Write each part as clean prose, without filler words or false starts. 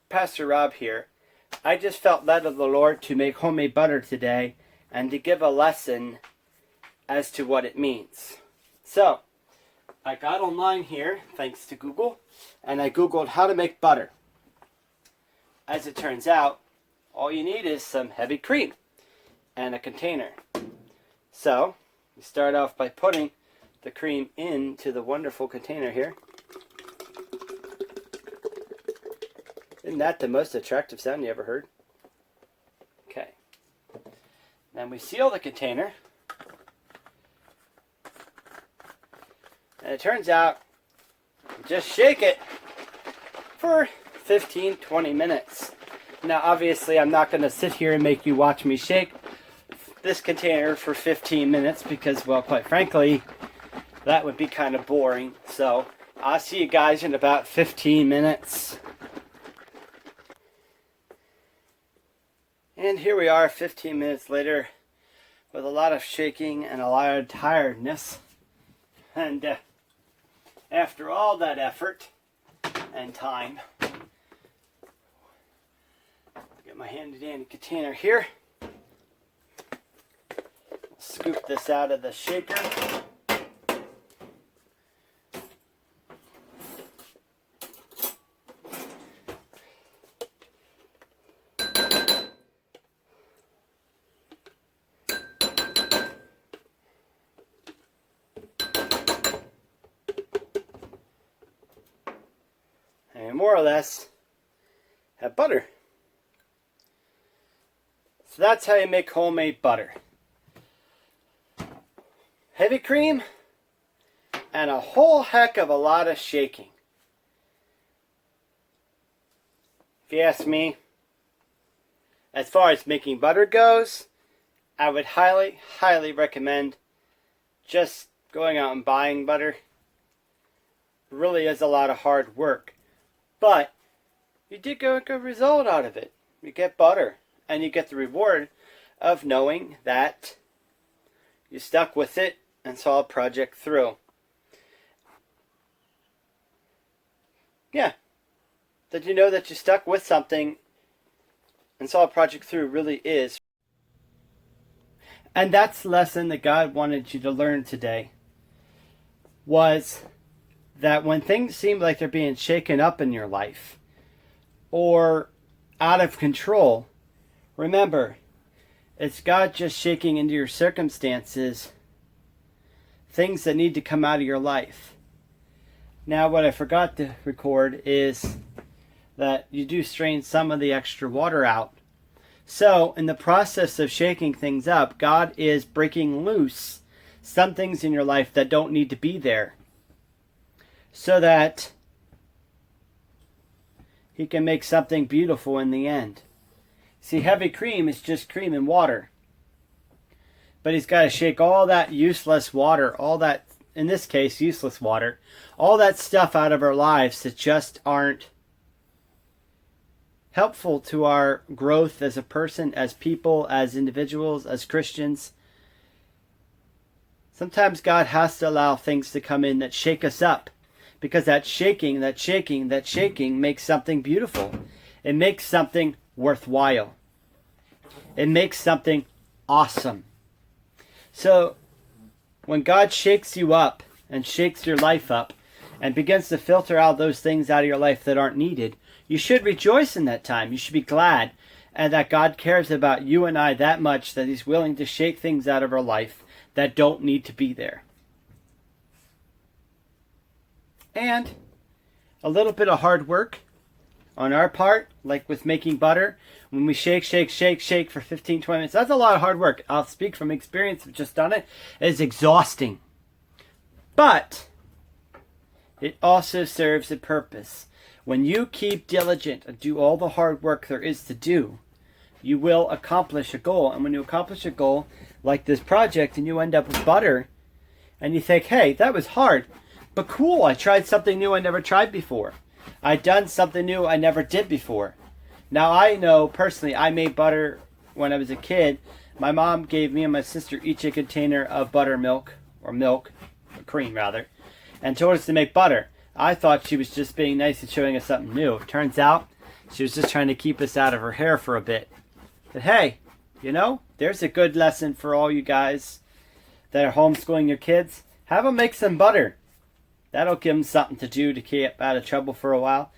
Pastor Rob here. I just felt led of the Lord to make homemade butter today and to give a lesson as to what it means. So, I got online here, thanks to Google, and I Googled how to make butter. As it turns out, all you need is some heavy cream and a container. So, you start off by putting the cream into the wonderful container here. Isn't that the most attractive sound you ever heard? Okay. Then we seal the container. And it turns out, just shake it for 15-20 minutes. Now obviously I'm not going to sit here and make you watch me shake this container for 15 minutes because, well, quite frankly, that would be kind of boring. So I'll see you guys in about 15 minutes. And here we are 15 minutes later with a lot of shaking and a lot of tiredness. And after all that effort and time, get my handy dandy container here. Scoop this out of the shaker. And more or less have butter. So that's how you make homemade butter. Heavy cream and a whole heck of a lot of shaking. If you ask me, as far as making butter goes, I would highly, highly recommend just going out and buying butter. It really is a lot of hard work. But you did get a good result out of it. You get butter, and you get the reward of knowing that you stuck with it and saw a project through. Yeah. Did you know that you stuck with something and saw a project through really is? And that's the lesson that God wanted you to learn today. Was that when things seem like they're being shaken up in your life or out of control, remember, it's God just shaking into your circumstances things that need to come out of your life. Now, what I forgot to record is that you do strain some of the extra water out. So, in the process of shaking things up, God is breaking loose some things in your life that don't need to be there, so that He can make something beautiful in the end. See, heavy cream is just cream and water. But He's got to shake all that useless water, all that, in this case, useless water, all that stuff out of our lives that just aren't helpful to our growth as a person, as people, as individuals, as Christians. Sometimes God has to allow things to come in that shake us up. Because that shaking makes something beautiful. It makes something worthwhile. It makes something awesome. So, when God shakes you up and shakes your life up and begins to filter out those things out of your life that aren't needed, you should rejoice in that time. You should be glad and that God cares about you and I that much that He's willing to shake things out of our life that don't need to be there. And a little bit of hard work on our part, like with making butter, when we shake for 15-20 minutes, that's a lot of hard work. I'll speak from experience, I've just done it. It's exhausting. But it also serves a purpose. When you keep diligent and do all the hard work there is to do, you will accomplish a goal. And when you accomplish a goal, like this project, and you end up with butter, and you think, hey, that was hard, but cool, I tried something new I never tried before. I'd done something new I never did before. Now I know personally, I made butter when I was a kid. My mom gave me and my sister each a container of buttermilk, or cream rather, and told us to make butter. I thought she was just being nice and showing us something new. It turns out She was just trying to keep us out of her hair for a bit. But hey, you know, there's a good lesson for all you guys that are homeschooling your kids. Have them make some butter. That'll give them something to do to keep out of trouble for a while.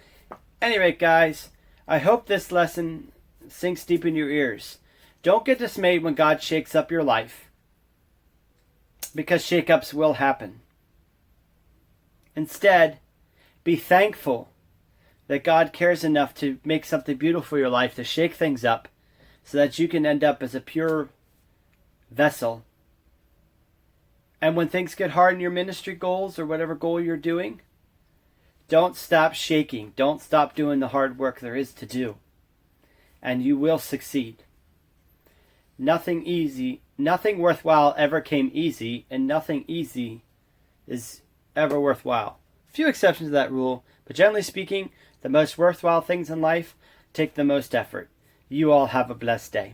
Anyway, guys, I hope this lesson sinks deep in your ears. Don't get dismayed when God shakes up your life, because shakeups will happen. Instead, be thankful that God cares enough to make something beautiful in your life, to shake things up, so that you can end up as a pure vessel. And when things get hard in your ministry goals or whatever goal you're doing, don't stop shaking. Don't stop doing the hard work there is to do. And you will succeed. Nothing worthwhile ever came easy, and nothing easy is ever worthwhile. A few exceptions to that rule, but generally speaking, the most worthwhile things in life take the most effort. You all have a blessed day.